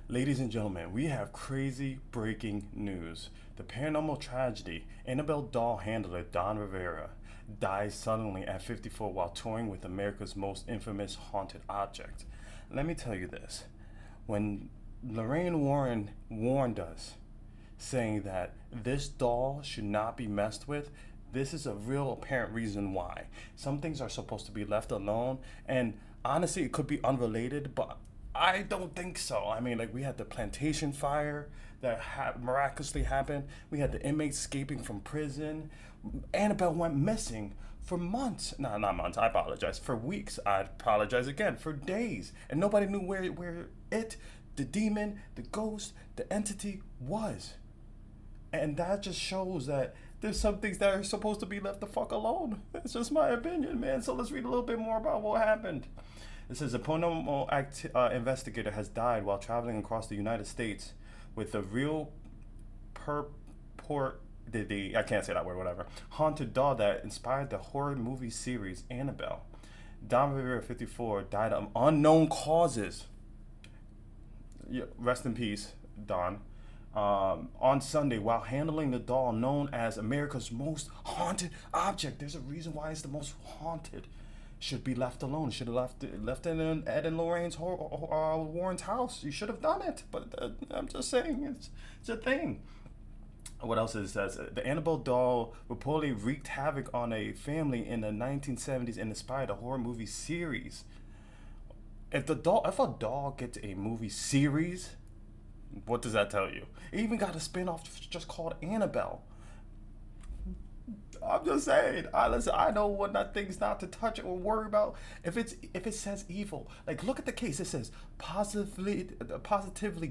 Ladies and gentlemen, we have crazy breaking news. The paranormal tragedy, Annabelle doll handler Don Rivera dies suddenly at 54 while touring with America's most infamous haunted object. Let me tell you this. When Lorraine Warren warned us, saying that this doll should not be messed with, this is a real apparent reason why. Some things are supposed to be left alone, and honestly, it could be unrelated, but I don't think so. I mean, like, we had the plantation fire that miraculously happened. We had the inmates escaping from prison. Annabelle went missing for months. No, not months. I apologize. For weeks. I apologize again. For days, and nobody knew where the demon, the ghost, the entity was. And that just shows that there's some things that are supposed to be left the fuck alone. It's just my opinion, man. So let's read a little bit more about what happened. It says a paranormal investigator has died while traveling across the United States with a real purport. I can't say that word, whatever. Haunted doll that inspired the horror movie series Annabelle. Don Rivera, 54, died of unknown causes. Yeah, rest in peace, Don. On Sunday, while handling the doll known as America's most haunted object. There's a reason why it's the most haunted. Should be left alone. Should have left it in Ed and Lorraine's Warren's house. You should have done it. But I'm just saying, it's a thing. What else is it says? The Annabelle doll reportedly wreaked havoc on a family in the 1970s and inspired a horror movie series. If a doll gets a movie series, what does that tell you? It even got a spin-off just called Annabelle. I'm just saying. I know what things not to touch or worry about. If it says evil, like, look at the case. It says positively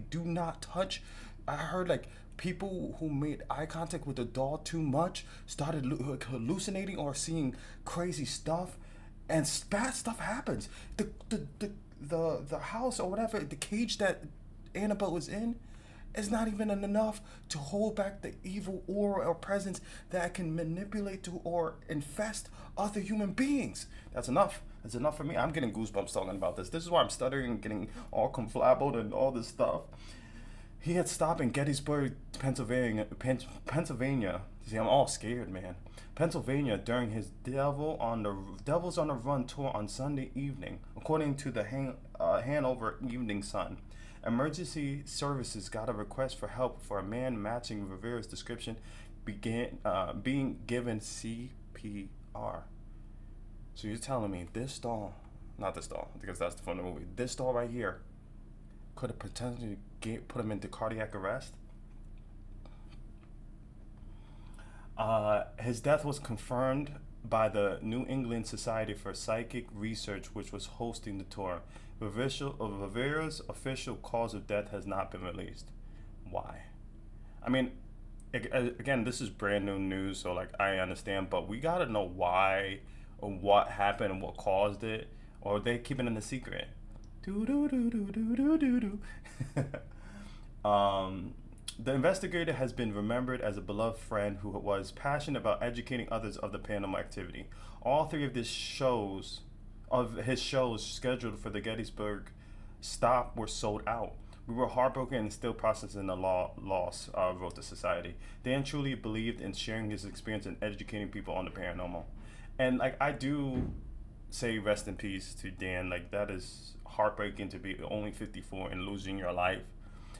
do not touch. I heard, like, people who made eye contact with the doll too much started hallucinating or seeing crazy stuff, and bad stuff happens. The house or whatever, the cage that Annabelle was in, is not even enough to hold back the evil aura or presence that can manipulate to or infest other human beings. That's enough. That's enough for me. I'm getting goosebumps talking about this. This is why I'm stuttering and getting all conflabbled and all this stuff. He had stopped in Gettysburg, Pennsylvania. See, I'm all scared, man. Pennsylvania during his Devils on the Run tour on Sunday evening, according to the Hanover Evening Sun. Emergency services got a request for help for a man matching Rivera's description being given CPR. So you're telling me not this doll, because that's from the movie, this doll right here could have potentially put him into cardiac arrest? His death was confirmed by the New England Society for Psychic Research, which was hosting the tour. Rivera's official cause of death has not been released. Why? I mean, again, this is brand new news, so, like, I understand, but we gotta know why or what happened and what caused it, or they keep it in a secret. The investigator has been remembered as a beloved friend who was passionate about educating others of the paranormal activity. All three of his shows scheduled for the Gettysburg stop were sold out. We were heartbroken and still processing the loss, wrote the society. Dan truly believed in sharing his experience and educating people on the paranormal. And, like, I do say rest in peace to Dan. Like, that is heartbreaking to be only 54 and losing your life.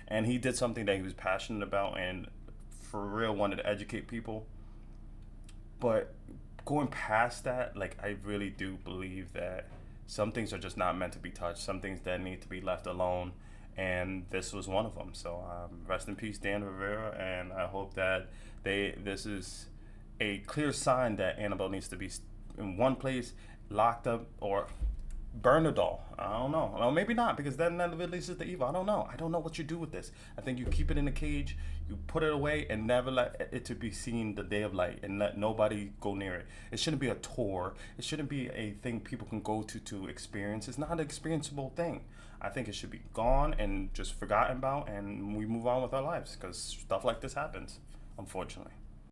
And he did something that he was passionate about and for real wanted to educate people. But going past that, like, I really do believe that some things are just not meant to be touched. Some things that need to be left alone. And this was one of them. So rest in peace, Dan Rivera. And I hope that this is a clear sign that Annabelle needs to be in one place, locked up, or burn the doll. I don't know. Well, maybe not, because then that releases the evil. I don't know. I don't know what you do with this. I think you keep it in a cage, you put it away, and never let it to be seen the day of light, and let nobody go near it. It shouldn't be a tour. It shouldn't be a thing people can go to experience. It's not an experienceable thing. I think it should be gone and just forgotten about, and we move on with our lives, because stuff like this happens, unfortunately.